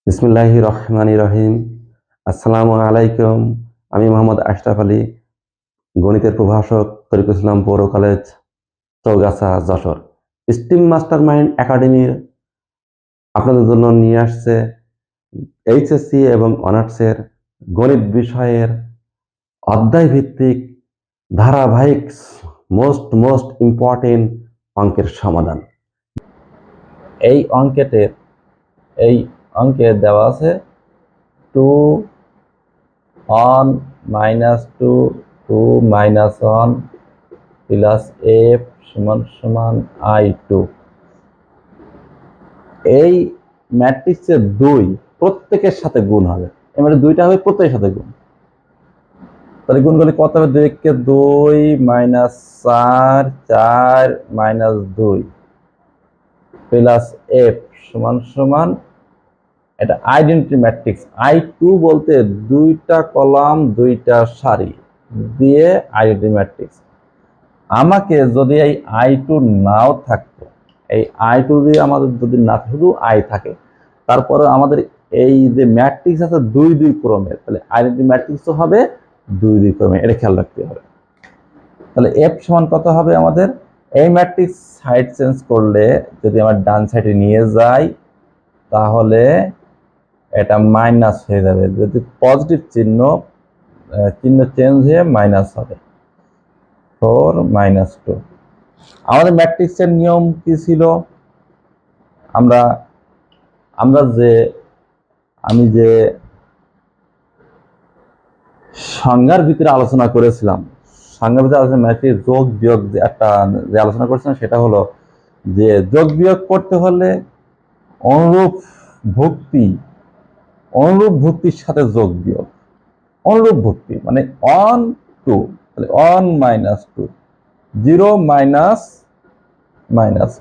বিসমিল্লাহির রহমানির রহিম। আসসালামু আলাইকুম। আমি মোহাম্মদ আশরাফ আলী, গণিতের প্রভাষক, তরিকুল ইসলাম পৌর college, Chaugachha, Jessore. Steam master mind একাডেমির আপনাদের জন্য নিয়ে আসছে এইচএসসি এবং অনার্সের গণিত বিষয়ের অধ্যায় ভিত্তিক ধারাবাহিক মোস্ট ইম্পর্টেন্ট অঙ্কের সমাধান। এই অঙ্কে দেওয়া আছে 2 minus 2 minus 1 plus f সমান I2। এই ম্যাট্রিক্সের 2 প্রত্যেকের সাথে গুণ হবে। এবারে 2টা হবে প্রত্যেকের সাথে গুণ। তাহলে গুণ করলে কত হবে? 2 কে 2 minus 4 4 minus 2 প্লাস f সমান এটা আইডেন্টিটি ম্যাট্রিক্স। I2 বলতে 2টা কলাম 2টা সারি দিয়ে আইডেন্টিটি ম্যাট্রিক্স। আমাকে যদি এই I2 নাও থাকতো, এই I2 দিয়ে আমাদের যদি না শুধু I থাকে, তারপরে আমাদের এই যে ম্যাট্রিক্স আছে 2 ক্রমে, তাহলে আইডেন্টিটি ম্যাট্রিক্সও হবে 2 ক্রমে। এটা খেয়াল রাখতে হবে। তাহলে f সমান কত হবে আমাদের? এই ম্যাট্রিক্স সাইড চেঞ্জ করলে যদি আমরা ডান সাইডে নিয়ে যাই তাহলে এটা মাইনাস হয়ে যাবে। যদি পজিটিভ চিহ্ন চেঞ্জ হয়ে মাইনাস হবে। 4 minus 2। আমাদের ম্যাট্রিক্সের নিয়ম কি ছিল? আমি যে সংজ্ঞার ভিতরে আলোচনা করেছিলাম, সংজ্ঞার ভিতরে আলোচনা ম্যাট্রিক্স যোগ বিয়োগ যে আলোচনা করেছিলাম, সেটা হলো যে যোগ বিয়োগ করতে হলে অনুরূপ ভুক্তির সাথে যোগ বিয়োগ। অনুরূপ ভুক্তি মানে 1 2, তাহলে 1 minus 2, 0 minus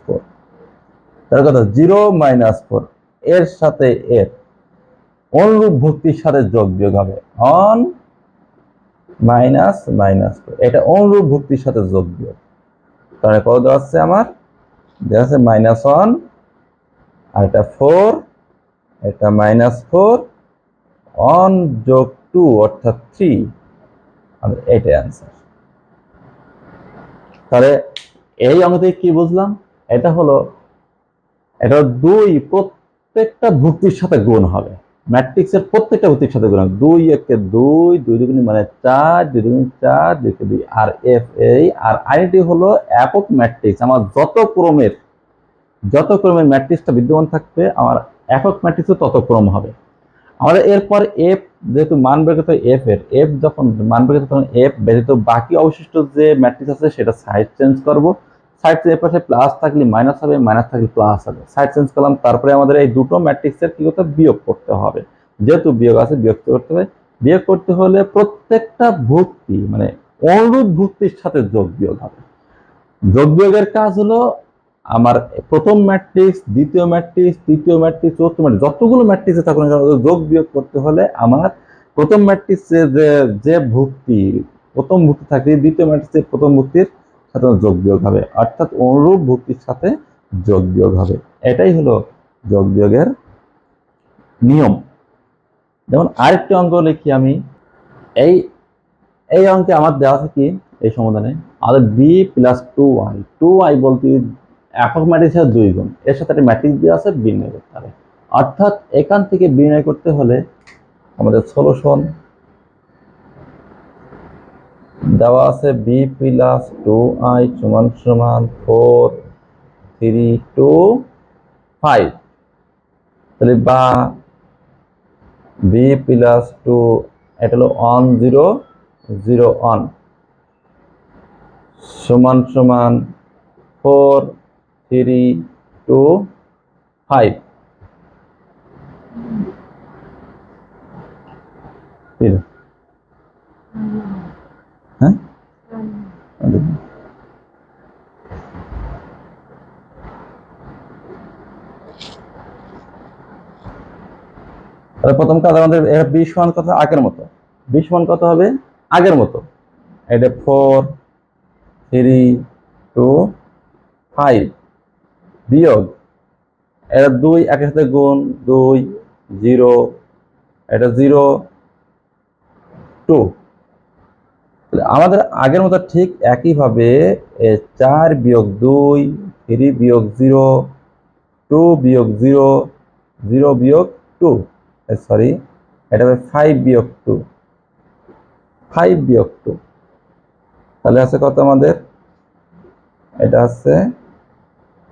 4, তার কথা 0 minus 4 এর সাথে এর অনুরূপ ভুক্তির সাথে যোগ বিয়োগ হবে 1 minus 4। এটা অনুরূপ ভুক্তির সাথে যোগ বিয়োগ। তাহলে কত দেওয়া আছে? আমার দেওয়া আছে -1 আর এটা 4, এটা -4, 1 যোগ 2 অর্থাৎ 3। আমাদের এটাই অ্যান্সার। তাহলে এই অঙ্ক থেকে কি বুঝলাম? এটা 2 প্রত্যেকটা ভুক্তির সাথে গুণ হবে। ম্যাট্রিক্সের প্রত্যেকটা ভুক্তির সাথে গুণ হবে। 2 একে 2, 2 দুগুণে মানে 4, 2 দুগুণে 4, 2 কে 2। আর এফ আর আইডি হলো একক ম্যাট্রিক্স। আমার যত ক্রমের ম্যাট্রিক্সটা বিদ্যমান থাকবে, আমার একক ম্যাট্রিক্সও তত ক্রম হবে। আমাদের এরপর এফ যেহেতু মান বের করতে এফ যখন মান বের করতে, তখন এফ ব্যতীত বাকি অবশিষ্ট যে ম্যাট্রিক্স আছে সেটা সাইড চেঞ্জ করব। সাইড এর পাশে প্লাস থাকলে মাইনাস হবে, মাইনাস থাকলে প্লাস হবে। সাইড চেঞ্জ করলাম, তারপরে আমাদের এই দুটো ম্যাট্রিক্সের কি করতে? বিয়োগ করতে হবে। যেহেতু বিয়োগ আছে, বিয়োগ করতে হবে। বিয়োগ করতে হলে প্রত্যেকটা ভুক্তি মানে অনুরূপ ভুক্তির সাথে যোগ বিয়োগ হবে। যোগ বিয়োগের কাজ হলো আমার প্রথম ম্যাট্রিক্স, দ্বিতীয় ম্যাট্রিক্স, তৃতীয় ম্যাট্রিক্স, চতুর্থ ম্যাট্রিক্স, যতগুলো ম্যাট্রিক্সে থাকুন না কেন, যোগ বিয়োগ করতে হলে আমার প্রথম ম্যাট্রিক্সে যে ভুক্তি, প্রথম ভুক্তি থাকে, দ্বিতীয় ম্যাট্রিক্সের প্রথম ভুক্তির সাথে যোগ বিয়োগ হবে, অর্থাৎ অনুরূপ ভুক্তির সাথে যোগ বিয়োগ হবে। এটাই হলো যোগ বিয়োগের নিয়ম। যেমন আরেকটি অঙ্ক লিখি আমি। এই অঙ্কে আমার দেওয়া আছে কি? এই সমাধানে আমাদের বি প্লাস 2y বলতে একক ম্যাট্রিক্সের 2 গুণ, এর সাথে একটা ম্যাট্রিক্স দেওয়া আছে, বিনির্ণয় করতে হবে। অর্থাৎ এখান থেকে বিনির্ণয় করতে হলে আমাদের সলিউশন দেওয়া আছে বি প্লাস 2i সমান 4 3 2 5। তাহলে বা বি প্লাস 2, এটা হলো 1 0 0 1 সমান 4 3 2 5। হ্যাঁ, প্রথম কাজ আমাদের 20 মান কত? আগের মতো। 20 মান কত হবে? আগের মতো। এটা 4 3 2 5 বিয়োগ এটা 2 একের সাথে গুণ 2 0, এটা 0, 2। আমাদের আগের মতো ঠিক একইভাবে 4 বিয়োগ 2, 3 বিয়োগ 0, 2 বিয়োগ 0, 0 বিয়োগ 2, সরি এটা হবে 5 বিয়োগ 2, 5 বিয়োগ 2। তাহলে আছে কত আমাদের? এটা হচ্ছে,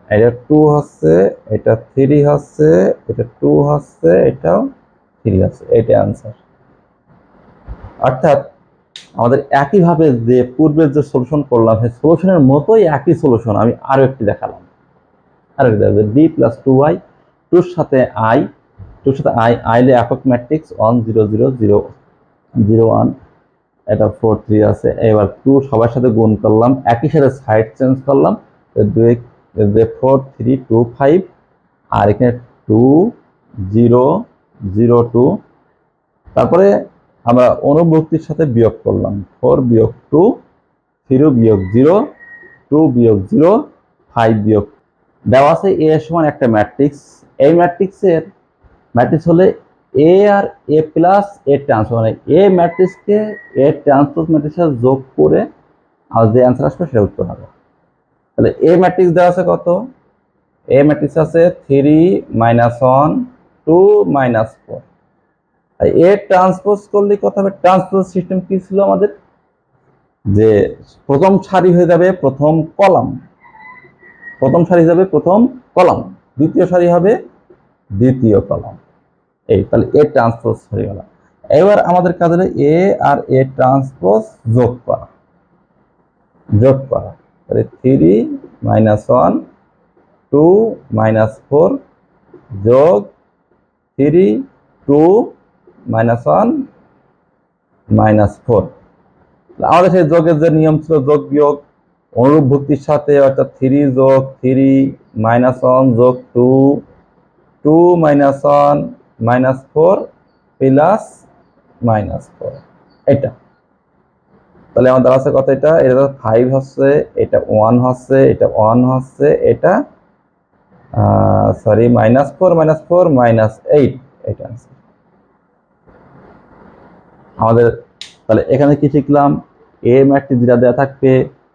এটা 2 হচ্ছে, এটা 3 হচ্ছে, এটা 2 হচ্ছে, এটাও 3 হচ্ছে। এটাই আনসার। অর্থাৎ আমাদের একইভাবে যে পূর্বের যে সলিউশন করলাম সেই সলিউশনের মতোই একই সলিউশন আমি আরো একটি দেখালাম। আরো একটি দেখালাম, b প্লাস 2y, 2 সাথে i, 2 সাথে i, i লে একক ম্যাট্রিক্স 1 0 0 0 0 1, এটা 4 3 আছে। এবার 2 সবার সাথে গুণ করলাম, একই সাথে সাইড চেঞ্জ করলাম, 4 3 2 5, আর এখানে 2 0 0 2। তারপরে আমরা অনুভক্তির সাথে বিয়োগ করলাম, 4 বিয়োগ 2, 0 বিয়োগ 0, 2 বিয়োগ 0, 5 বিয়োগ। দেওয়া আছে a সমান একটা ম্যাট্রিক্স। এই ম্যাট্রিক্সের ম্যাট্রিক্স হলে a আর a প্লাস a ট্রান্সপোজ, মানে a ম্যাট্রিক্সকে a ট্রান্সপোজ ম্যাট্রিক্সের যোগ করে আর যে অ্যান্সার আসবে সেটা উত্তর হবে। তাহলে a ম্যাট্রিক্স দেওয়া আছে কত? a ম্যাট্রিক্স আছে 3 -1 2 -4। আর a ট্রান্সপোজ করলে কত হবে? ট্রান্সপোজ সিস্টেম কি ছিল আমাদের? যে প্রথম সারি হয়ে যাবে প্রথম কলাম, প্রথম সারি যাবে প্রথম কলাম, দ্বিতীয় সারি হবে দ্বিতীয় কলাম। এই তাহলে এ ট্রান্সপোজ হয়ে গেল। এবার আমাদের কাজ হলো এ আর এ ট্রান্সপোজ যোগ করা, যোগ করা। তাহলে 3 -1 2 -4 যোগ 3 2 -1 -4। আমাদের সেই যোগের যে নিয়ম ছিল যোগ বিয়োগ, অনুরূপ ভুক্তির সাথে, অর্থাৎ 3 যোগ 3 -1 যোগ 2 2 -1 -4 প্লাস -4, এটা। তাহলে আমাদের আছে কত? এটা 5 হচ্ছে, এটা 1 হচ্ছে, এটা 1 হচ্ছে, এটা সরি -4 -4 -8, এটা আছে আমাদের। তাহলে এখানে কি শিখলাম? এ ম্যাট্রিক্স যেটা দেওয়া থাকবে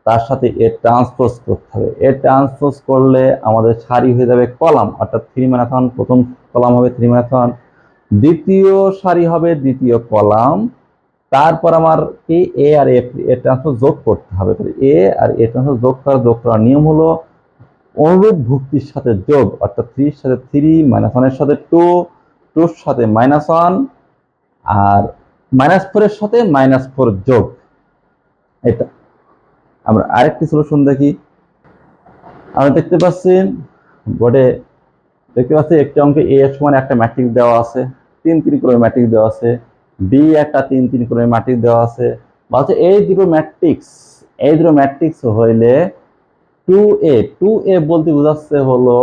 তার সাথে এ ট্রান্সপোজ করতে হবে। এ ট্রান্সপোজ করলে আমাদের সারি হয়ে যাবে কলাম, অর্থাৎ 3 -1 প্রথম কলাম হবে 3 -1, দ্বিতীয় সারি হবে দ্বিতীয় কলাম। তারপর আমার কি এ আর এ ট্রান্সপোজ যোগ করতে হবে। তাহলে এ আর এ ট্রান্সপোজ যোগ করার নিয়ম হলো অনুরূপ ভুক্তির সাথে যোগ, অর্থাৎ 3 এর সাথে 3 -1 এর সাথে 2 2 এর সাথে -1 আর -4 এর সাথে -4 যোগ। এটা আমরা আরেকটি সলিউশন দেখি। আমরা দেখতে পাচ্ছি বোর্ডে, দেখতে পাচ্ছি একটি অঙ্কে a এর সমান একটা ম্যাট্রিক্স দেওয়া আছে, 3 3 করে ম্যাট্রিক্স দেওয়া আছে, b একটা 3 3 করে ম্যাট্রিক্স দেওয়া আছে। বলছে এই দুটো ম্যাট্রিক্স হইলে 2a বলতে বোঝাচ্ছে হলো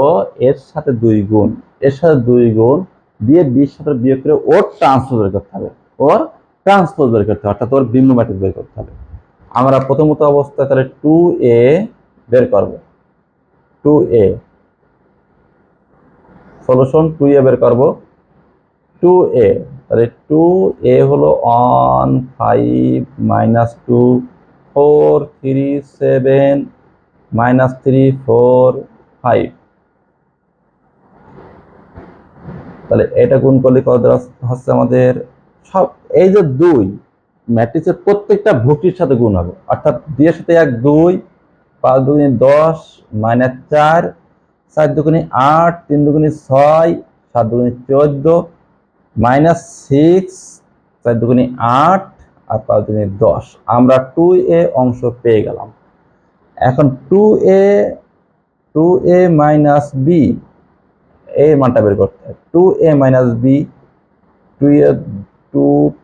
এর সাথে 2 গুণ, এর সাথে 2 গুণ দিয়ে b এর সাথে বিয়োগ করে ওর ট্রান্সপোজ বের করতে হবে, ওর ট্রান্সপোজ বের করতে হবে, অর্থাৎ ওর ভিন্ন ম্যাট্রিক্স বের করতে হবে। আমরা প্রথমত অবস্থায় তাহলে 2a বের করব, 2a সলিউশন 2a বের করব। 2a, তাহলে 2a হলো 1 5 -2 4 3 7 -3 4 5। তাহলে এটা গুণ করলে কত হচ্ছে আমাদের? সব এই যে 2 ম্যাট্রিক্সের প্রত্যেকটা ভুক্তির সাথে গুণ হবে, অর্থাৎ 2 এর সাথে 1 2, 5 2 10 -4 4 2 8 3 2 6 7 2 14 -6 4 2 8 আর 5 2 10। আমরা 2a অংশ পেয়ে গেলাম। এখন 2a মাইনাস b এর মানটা বের করতে হবে। 2a মাইনাস b, 2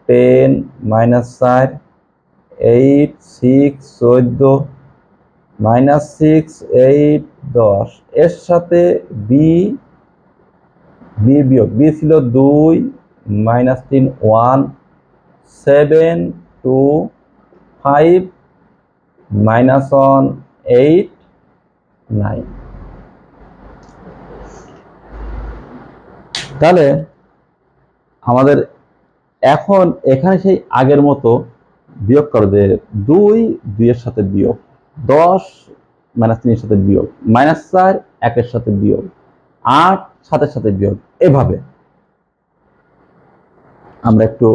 10 -4 8 6 14 -6 8 10 এর সাথে b বিয়োগ, b ছিল 2 -3 1 7 2 5 -1 8 9। তাহলে আমাদের এখন এখানে সেই আগের মতো বিয়োগ করো যে 2 2 এর সাথে বিয়োগ, 10 -3 এর সাথে বিয়োগ, -4 1 এর সাথে বিয়োগ, 8 7 এর সাথে বিয়োগ, এভাবে আমরা একটু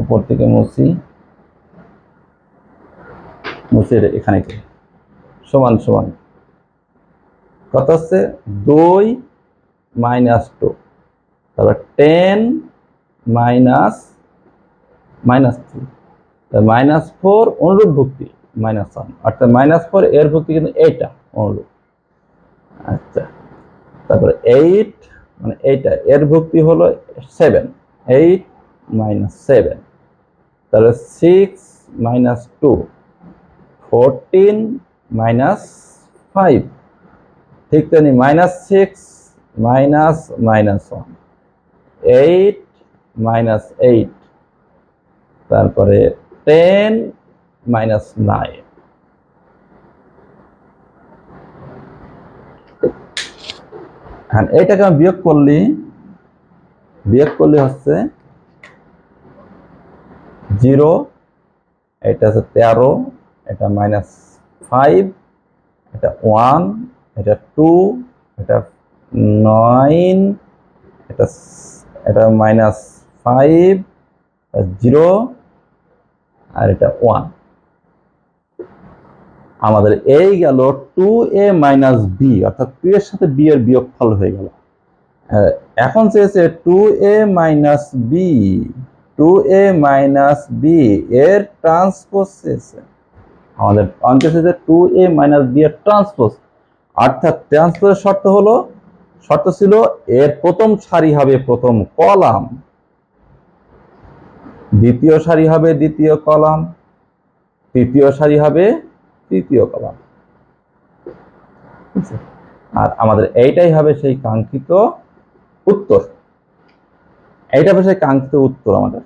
উপর থেকে মুছে এখানে সমান সমান কত হচ্ছে 2 -2, তারপর 10 -3, -4 অনুরূপ ভুক্তি -1, অর্থাৎ -4 এর ভুক্তি কিন্তু এইটা অনুরূপ। আচ্ছা, তারপরে 8 মানে এইটা এর ভুক্তি হলো 7, 8 -7, তাহলে 6 -2, 14 -5, ঠিক তেমনি -6 -1, 8 -8, তারপরে 10 -9। হ্যাঁ, এইটাকে আমি বিয়োগ করলে হচ্ছে 0, এটা হচ্ছে 13, এটা -5, এটা 1, এটা 2, এটা 9, এটা -5, 0 আর এটা 1। আমাদের এই গেল 2a - b, অর্থাৎ 2 এর সাথে b এর বিয়োগফল হয়ে গেল। এখন চেয়েছে 2a - b, 2a - b এর ট্রান্সপোজ চেয়েছে। আমাদের অঙ্কে চেয়েছে 2a - b এর ট্রান্সপোজ, অর্থাৎ ট্রান্সপোজের শর্ত ছিল এর প্রথম সারি হবে প্রথম কলাম, দ্বিতীয় সারি হবে দ্বিতীয় কলাম, তৃতীয় সারি হবে তৃতীয় কলাম। আর আমাদের এইটাই হবে সেই কাঙ্ক্ষিত উত্তর, এইটা হবে সেই কাঙ্ক্ষিত উত্তর আমাদের।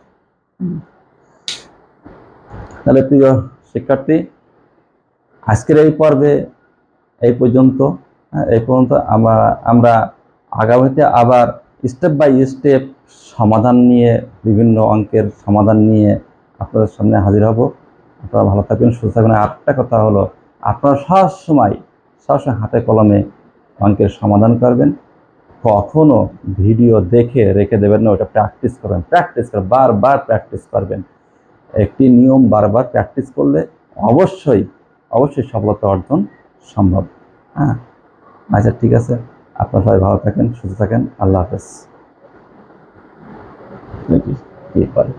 তাহলে প্রিয় শিক্ষার্থী, আজকের এই পর্বে এই পর্যন্ত আমরা আগামীতে আবার স্টেপ বাই স্টেপ সমাধান নিয়ে, বিভিন্ন অঙ্কের সমাধান নিয়ে আপনাদের সামনে হাজির হব। আপনারা ভালো থাকবেন, সুস্থ থাকবেন। আরেকটা কথা হলো, আপনারা সবসময় হাতে কলমে অঙ্কের সমাধান করবেন, কখনো ভিডিও দেখে রেখে দেবেন না, ওটা প্র্যাকটিস করবেন, বারবার প্র্যাকটিস করবেন। একটি নিয়ম বারবার প্র্যাকটিস করলে অবশ্যই সফলতা অর্জন সম্ভব। হ্যাঁ, আচ্ছা, ঠিক আছে, আপনারা সবাই ভালো থাকেন, সুস্থ থাকেন, আল্লাহ হাফেজ। কি পারে